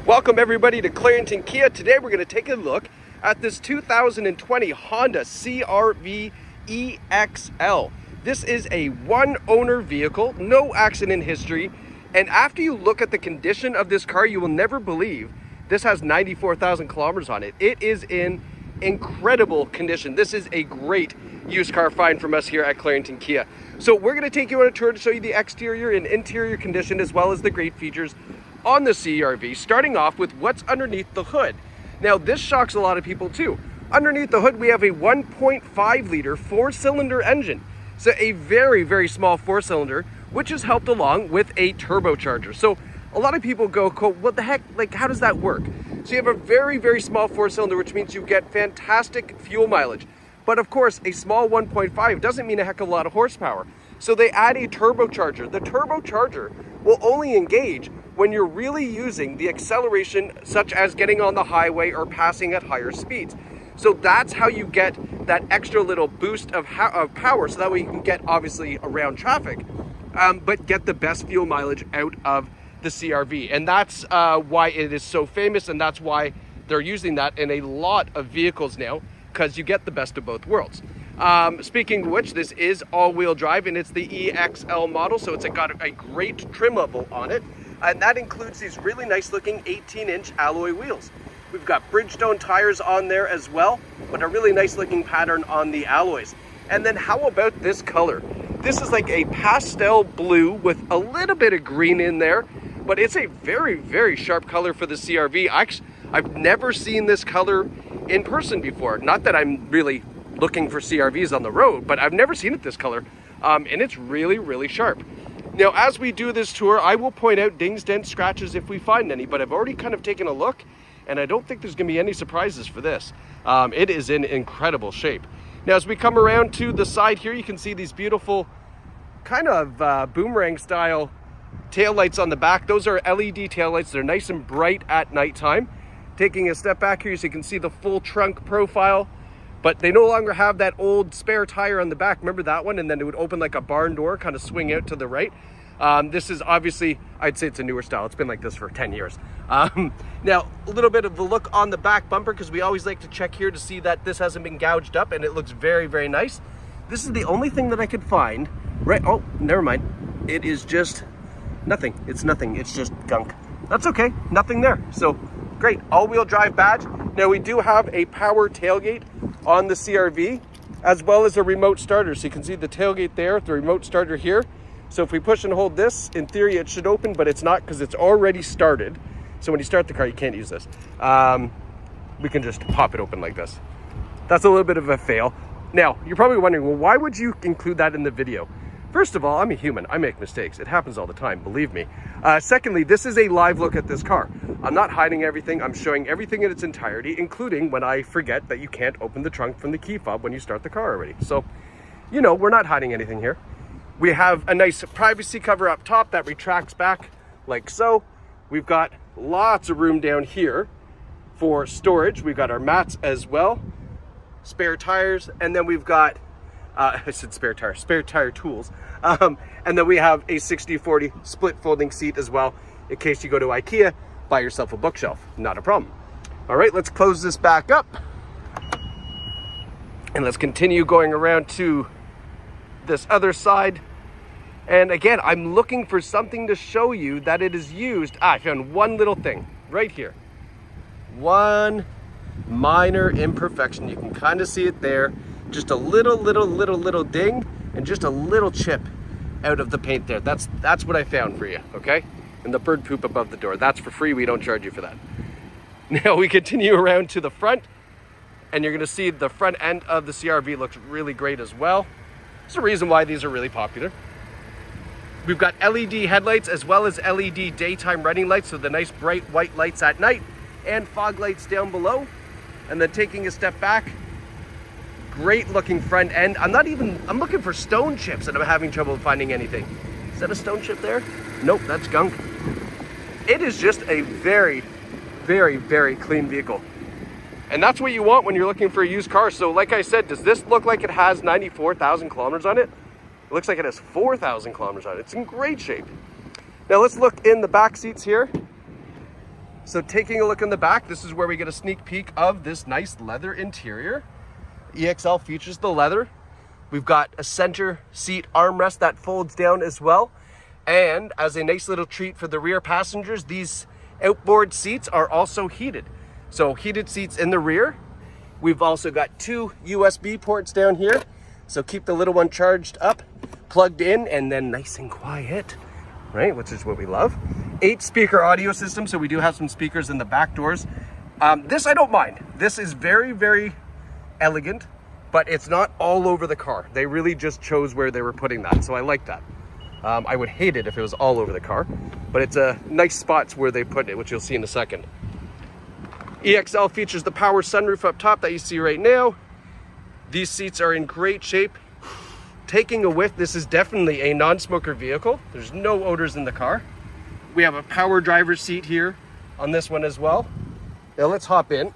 Welcome everybody to Clarington Kia. Today we're going to take a look at this 2020 Honda CR-V EXL. This is a one owner vehicle, no accident history, and after you look at the condition of this car, you will never believe this has 94,000 kilometers on it. It is in incredible condition. This is a great used car find from us here at Clarington Kia. So we're going to take you on a tour to show you the exterior and interior condition as well as the great features on the CR-V, starting off with what's underneath the hood. Now this shocks a lot of people too. Underneath the hood we have a 1.5 liter 4-cylinder engine. So a very, very small 4-cylinder, which is helped along with a turbocharger. So a lot of people go, what the heck, like how does that work? So you have a very, very small 4-cylinder, which means you get fantastic fuel mileage. But of course, a small 1.5 doesn't mean a heck of a lot of horsepower. So they add a turbocharger. The turbocharger will only engage when you're really using the acceleration, such as getting on the highway or passing at higher speeds. So that's how you get that extra little boost of power, so that way you can get obviously around traffic, but get the best fuel mileage out of the CR-V. And that's why it is so famous, and that's why they're using that in a lot of vehicles now, because you get the best of both worlds. Speaking of which, this is all-wheel drive, and it's the EXL model, so it's got a great trim level on it, and that includes these really nice looking 18-inch alloy wheels. We've got Bridgestone tires on there as well, but a really nice looking pattern on the alloys. And then how about this color? This is like a pastel blue with a little bit of green in there, but it's a very, very sharp color for the CR-V. I've never seen this color in person before. Not that I'm really looking for CR-Vs on the road, but I've never seen it this color, and it's really, really sharp. Now, as we do this tour, I will point out dings, dents, scratches if we find any, but I've already kind of taken a look, and I don't think there's going to be any surprises for this. It is in incredible shape. Now, as we come around to the side here, you can see these beautiful kind of boomerang style taillights on the back. Those are LED taillights. They're nice and bright at nighttime. Taking a step back here, so you can see the full trunk profile, but they no longer have that old spare tire on the back. Remember that one? And then it would open like a barn door, kind of swing out to the right. This is obviously, I'd say it's a newer style. It's been like this for 10 years. Now, a little bit of the look on the back bumper, because we always like to check here to see that this hasn't been gouged up, and it looks very, very nice. This is the only thing that I could find, right? Oh, never mind. It is just nothing. It's nothing. It's just gunk. That's okay. Nothing there. So great. All-wheel drive badge. Now, we do have a power tailgate on the CR-V, as well as a remote starter. So you can see the tailgate there, the remote starter here. So if we push and hold this, in theory it should open, but it's not, because it's already started. So when you start the car, you can't use this. We can just pop it open like this. That's a little bit of a fail. Now, you're probably wondering, well, why would you include that in the video? First of all, I'm a human. I make mistakes. It happens all the time, believe me. Secondly, this is a live look at this car. I'm not hiding everything. I'm showing everything in its entirety, including when I forget that you can't open the trunk from the key fob when you start the car already. So, you know, we're not hiding anything here. We have a nice privacy cover up top that retracts back like so. We've got lots of room down here for storage. We've got our mats as well, spare tires, and then we've got I said spare tire tools. And then we have a 60/40 split folding seat as well, in case you go to IKEA, buy yourself a bookshelf. Not a problem. All right, let's close this back up. And let's continue going around to this other side. And again, I'm looking for something to show you that it is used. I found one little thing right here. One minor imperfection. You can kind of see it there. Just a little ding and just a little chip out of the paint there. That's what I found for you, okay? And the bird poop above the door. That's for free. We don't charge you for that. Now we continue around to the front, and you're gonna see the front end of the CR-V looks really great as well. There's a reason why these are really popular. We've got LED headlights as well as LED daytime running lights, so the nice bright white lights at night, and fog lights down below. And then taking a step back, great looking front end. I'm looking for stone chips and I'm having trouble finding anything. Is that a stone chip there? Nope, that's gunk. It is just a very, very, very clean vehicle. And that's what you want when you're looking for a used car. So like I said, does this look like it has 94,000 kilometers on it? It looks like it has 4,000 kilometers on it. It's in great shape. Now let's look in the back seats here. So taking a look in the back, this is where we get a sneak peek of this nice leather interior. EXL features the leather. We've got a center seat armrest that folds down as well. And as a nice little treat for the rear passengers, these outboard seats are also heated. So heated seats in the rear. We've also got 2 USB ports down here. So keep the little one charged up, plugged in, and then nice and quiet, right? Which is what we love. 8-speaker audio system. So we do have some speakers in the back doors. This I don't mind. This is very, very elegant, but it's not all over the car. They really just chose where they were putting that. So I like that. I would hate it if it was all over the car, but it's a nice spot where they put it, which you'll see in a second. EXL features the power sunroof up top that you see right now. These seats are in great shape. Taking a whiff, this is definitely a non-smoker vehicle. There's no odors in the car. We have a power driver's seat here on this one as well. Now let's hop in.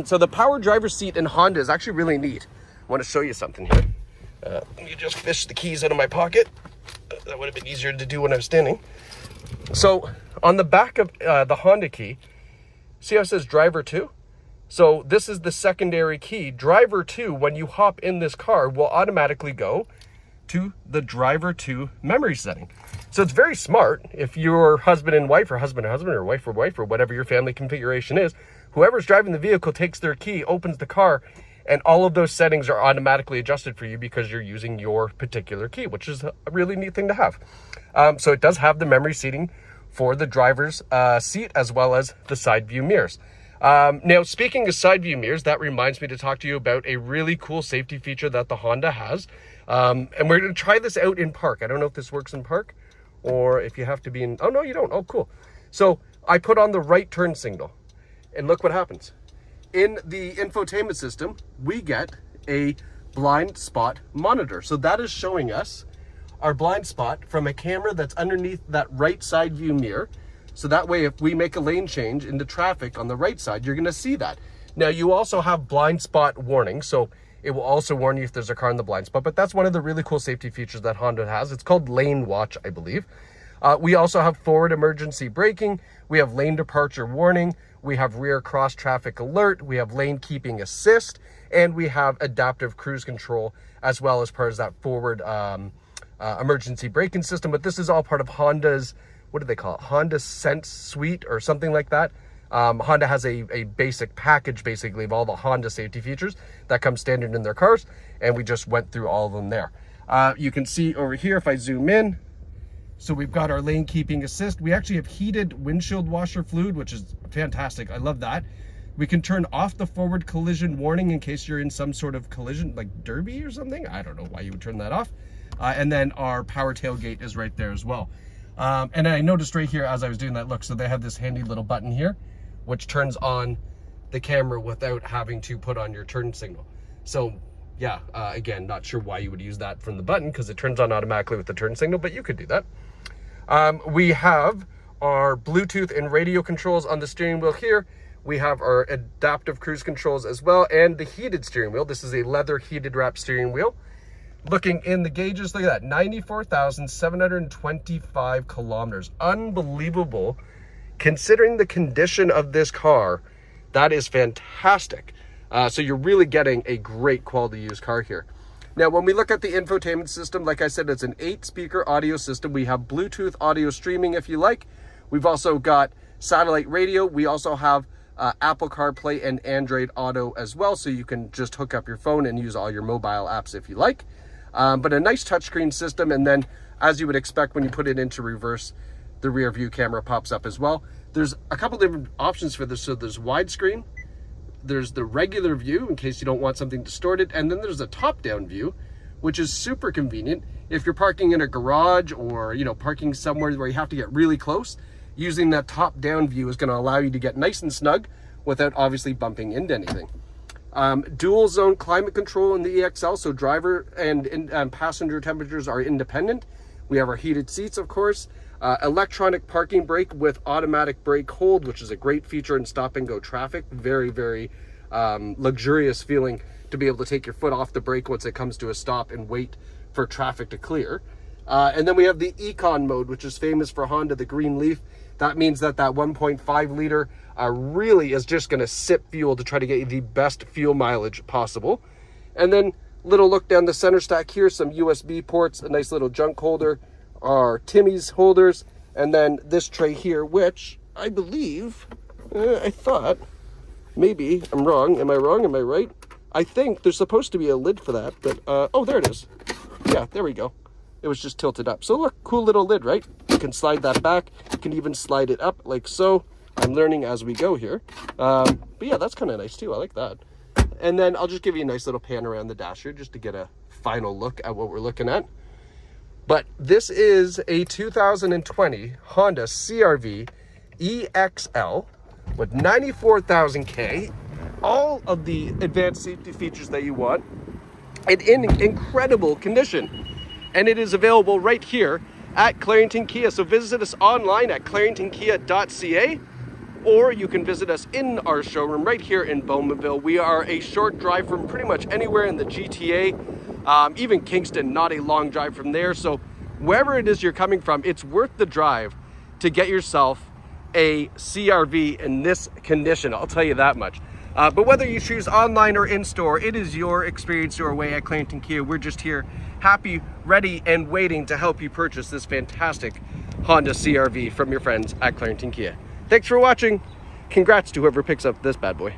So the power driver's seat in Honda is actually really neat. I want to show you something here. Let me just fish the keys out of my pocket. That would have been easier to do when I was standing. So on the back of the Honda key, see how it says driver 2? So this is the secondary key. Driver 2, when you hop in this car, will automatically go to the driver 2 memory setting. So it's very smart. If you're husband and wife, or husband and husband, or wife, or whatever your family configuration is, whoever's driving the vehicle takes their key, opens the car, and all of those settings are automatically adjusted for you because you're using your particular key, which is a really neat thing to have. So it does have the memory seating for the driver's seat as well as the side view mirrors. Now, speaking of side view mirrors, that reminds me to talk to you about a really cool safety feature that the Honda has. And we're going to try this out in park. I don't know if this works in park or if you have to be in... Oh, no, you don't. Oh, cool. So I put on the right turn signal and look what happens. In the infotainment system, we get a blind spot monitor. So that is showing us our blind spot from a camera that's underneath that right side view mirror. So that way, if we make a lane change into traffic on the right side, you're gonna see that. Now, you also have blind spot warning. So it will also warn you if there's a car in the blind spot, but that's one of the really cool safety features that Honda has. It's called Lane Watch, I believe. We also have forward emergency braking. We have lane departure warning. We have rear cross traffic alert. We have lane keeping assist, and we have adaptive cruise control as well as part of that forward emergency braking system. But this is all part of Honda's, what do they call it? Honda Sense Suite or something like that. Honda has a basic package basically of all the Honda safety features that come standard in their cars, and we just went through all of them there. You can see over here if I zoom in, so we've got our lane keeping assist. We actually have heated windshield washer fluid, which is fantastic. I love that. We can turn off the forward collision warning in case you're in some sort of collision, like derby or something. I don't know why you would turn that off. And then our power tailgate is right there as well. And I noticed right here as I was doing that, look, so they have this handy little button here, which turns on the camera without having to put on your turn signal. So yeah, again, not sure why you would use that from the button because it turns on automatically with the turn signal, but you could do that. We have our Bluetooth and radio controls on the steering wheel here. We have our adaptive cruise controls as well, and the heated steering wheel. This is a leather heated wrap steering wheel. Looking in the gauges, look at that, 94,725 kilometers. Unbelievable. Considering the condition of this car, that is fantastic. So you're really getting a great quality used car here. Now, when we look at the infotainment system, like I said, it's an 8-speaker audio system. We have Bluetooth audio streaming if you like. We've also got satellite radio. We also have Apple CarPlay and Android Auto as well, so you can just hook up your phone and use all your mobile apps if you like. But a nice touchscreen system, and then as you would expect when you put it into reverse, the rear view camera pops up as well. There's a couple different options for this. So there's widescreen, there's the regular view in case you don't want something distorted, and then there's a top-down view, which is super convenient if you're parking in a garage or, you know, parking somewhere where you have to get really close. Using that top-down view is going to allow you to get nice and snug without obviously bumping into anything. Dual zone climate control in the EXL, so driver and passenger temperatures are independent. We have our heated seats, of course. Electronic parking brake with automatic brake hold, which is a great feature in stop and go traffic. Very, very luxurious feeling to be able to take your foot off the brake once it comes to a stop and wait for traffic to clear. And then we have the Econ mode, which is famous for Honda, the green leaf. That means that 1.5 liter really is just going to sip fuel to try to get you the best fuel mileage possible. And then little look down the center stack here, some USB ports, a nice little junk holder, our Timmy's holders, and then this tray here, which I believe, I thought, maybe I'm wrong. Am I wrong? Am I right? I think there's supposed to be a lid for that, but, oh, there it is. Yeah, there we go. It was just tilted up. So look, cool little lid, right? You can slide that back. You can even slide it up like so. I'm learning as we go here. But yeah, that's kind of nice too. I like that. And then I'll just give you a nice little pan around the dash here just to get a final look at what we're looking at. But this is a 2020 Honda CR-V EXL with 94,000 K, all of the advanced safety features that you want, and in incredible condition. And it is available right here at Clarington Kia. So visit us online at claringtonkia.ca, or you can visit us in our showroom right here in Bowmanville. We are a short drive from pretty much anywhere in the GTA, even Kingston, not a long drive from there. So wherever it is you're coming from, it's worth the drive to get yourself a CR-V in this condition. I'll tell you that much. But whether you choose online or in-store, it is your experience your way at Clarington Kia. We're just here, happy, ready, and waiting to help you purchase this fantastic Honda CR-V from your friends at Clarington Kia. Thanks for watching. Congrats to whoever picks up this bad boy.